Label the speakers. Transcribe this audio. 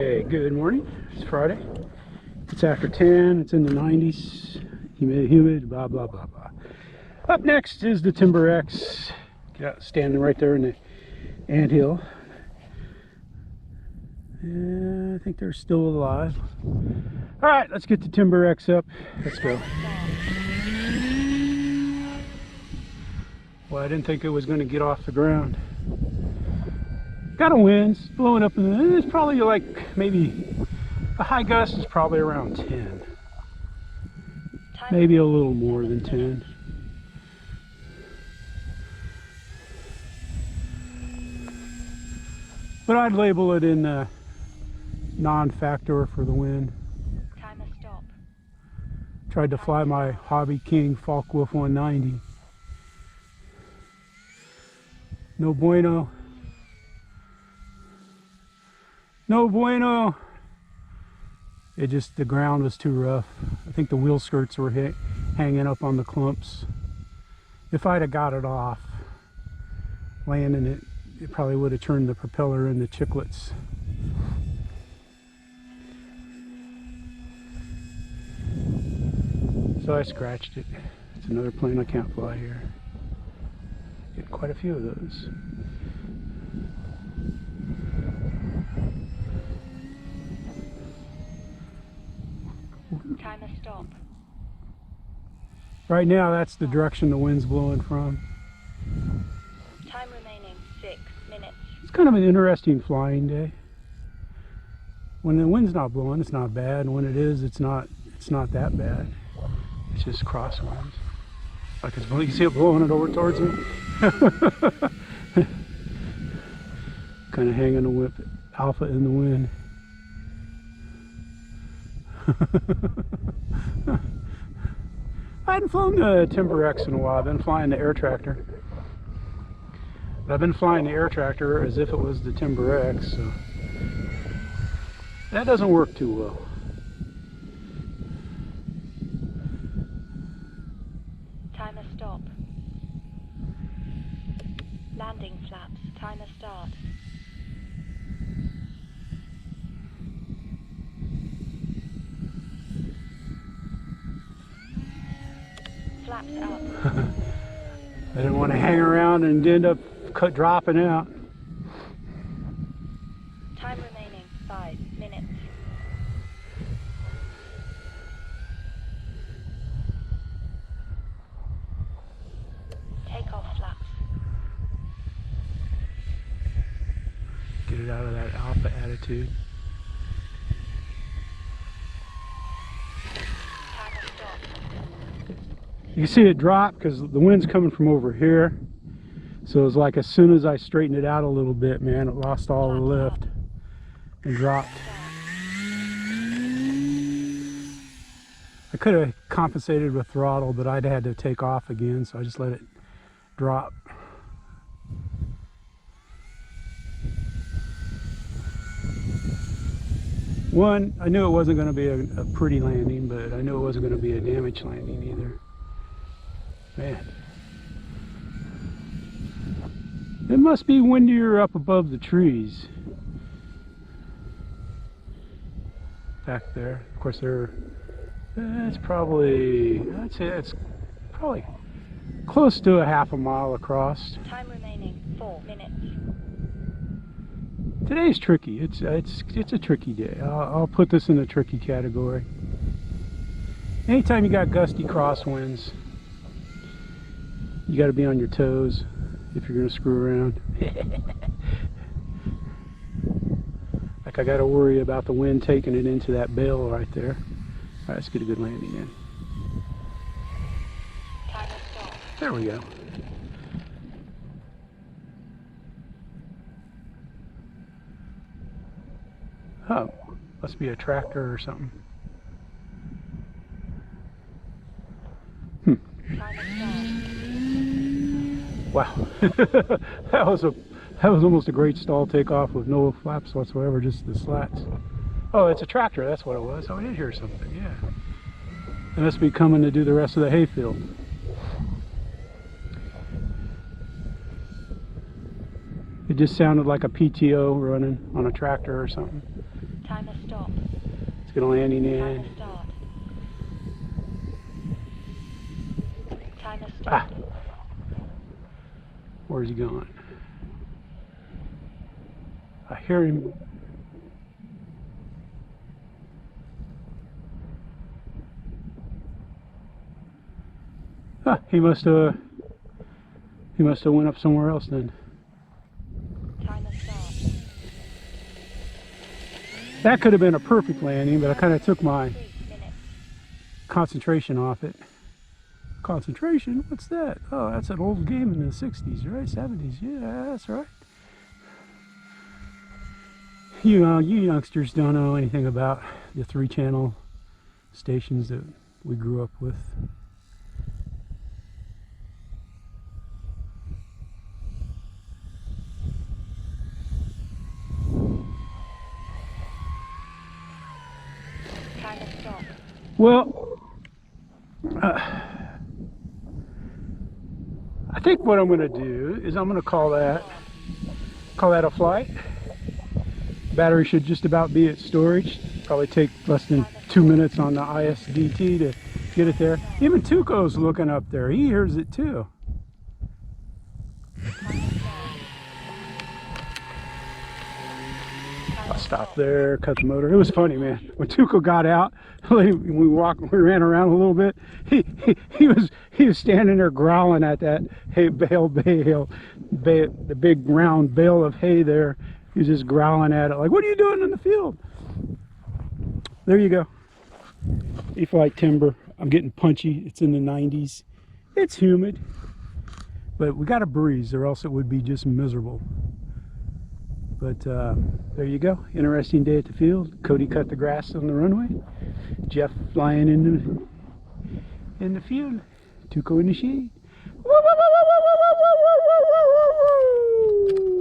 Speaker 1: Hey, good morning. It's Friday. It's after 10. It's in the 90s. Humid, blah, blah, blah, blah. Up next is the Timber X. Standing right there in the anthill. And I think they're still alive. All right, let's get the Timber X up. Let's go. Well, I didn't think it was going to get off the ground. Got a wind, it's blowing up, and it's probably like maybe a high gust is probably around 10, maybe a little more than 10. But I'd label it in non-factor for the wind.
Speaker 2: Timer stop.
Speaker 1: Tried to fly my Hobby King Focke-Wulf 190. No bueno. No bueno. The ground was too rough. I think the wheel skirts were hanging up on the clumps. If I'd have got it off, landing it, it probably would have turned the propeller into chiclets. So I scratched it. It's another plane I can't fly here. Get quite a few of those.
Speaker 2: Timer stop.
Speaker 1: Right now, that's the direction the wind's blowing from.
Speaker 2: Time remaining 6 minutes.
Speaker 1: It's kind of an interesting flying day. When the wind's not blowing, it's not bad, and when it is, it's not that bad. It's just crosswinds. Like you can see it blowing it over towards me. Kind of hanging a whip alpha in the wind. I hadn't flown the Timber X in a while. I've been flying the air tractor. But I've been flying the air tractor as if it was the Timber X, so that doesn't work too well.
Speaker 2: Timer stop. Landing flaps. Timer start. Flaps up.
Speaker 1: I didn't want to hang around and end up dropping out.
Speaker 2: Time remaining 5 minutes. Take off flaps.
Speaker 1: Get it out of that alpha attitude.
Speaker 2: Timer stop.
Speaker 1: You can see it drop because the wind's coming from over here. So it's like as soon as I straightened it out a little bit, man, it lost all the lift and dropped. I could have compensated with throttle, but I'd had to take off again, so I just let it drop. One, I knew it wasn't going to be a pretty landing, but I knew it wasn't going to be a damaged landing either. Man. It must be windier up above the trees. Back there. Of course, it's probably, I'd say it's probably close to a half a mile across.
Speaker 2: Time remaining 4 minutes.
Speaker 1: Today's tricky. It's a tricky day. I'll put this in the tricky category. Anytime you got gusty crosswinds, you got to be on your toes if you're going to screw around. Like I got to worry about the wind taking it into that bale right there. All right, let's get a good landing in.
Speaker 2: Timer stop.
Speaker 1: There we go. Oh, must be a tractor or something.
Speaker 2: Timer start.
Speaker 1: Wow, that was almost a great stall takeoff with no flaps whatsoever, just the slats. Oh, it's a tractor. That's what it was. Oh, I did hear something. Yeah, it must be coming to do the rest of the hayfield. It just sounded like a PTO running on a tractor or something. Let's get a landing
Speaker 2: Timer
Speaker 1: in.
Speaker 2: start. Timer
Speaker 1: Ah,
Speaker 2: start.
Speaker 1: where's he going? I hear him. Ah, he must have went up somewhere else then.
Speaker 2: Timer start.
Speaker 1: That could have been a perfect landing, but I kind of took my
Speaker 2: 3 minutes.
Speaker 1: concentration off it. Concentration? What's that? Oh, that's an old game in the 60s, right? 70s. Yeah, that's right. You youngsters don't know anything about the 3-channel stations that we grew up with.
Speaker 2: Timer stop.
Speaker 1: Well, I think what I'm going to do is I'm going to call that a flight. Battery should just about be at storage. Probably take less than 2 minutes on the ISDT to get it there. Even Tuco's looking up there. He hears it too. I'll stop there, cut the motor. It was funny, man. When Tuco got out, we ran around a little bit. He was standing there growling at that the big round bale of hay there. He was just growling at it like, "What are you doing in the field?" There you go. E-flite timber. I'm getting punchy. It's in the 90s. It's humid, but we got a breeze, or else it would be just miserable. But there you go. Interesting day at the field. Cody cut the grass on the runway. Jeff flying in the field. Tuco in the shade.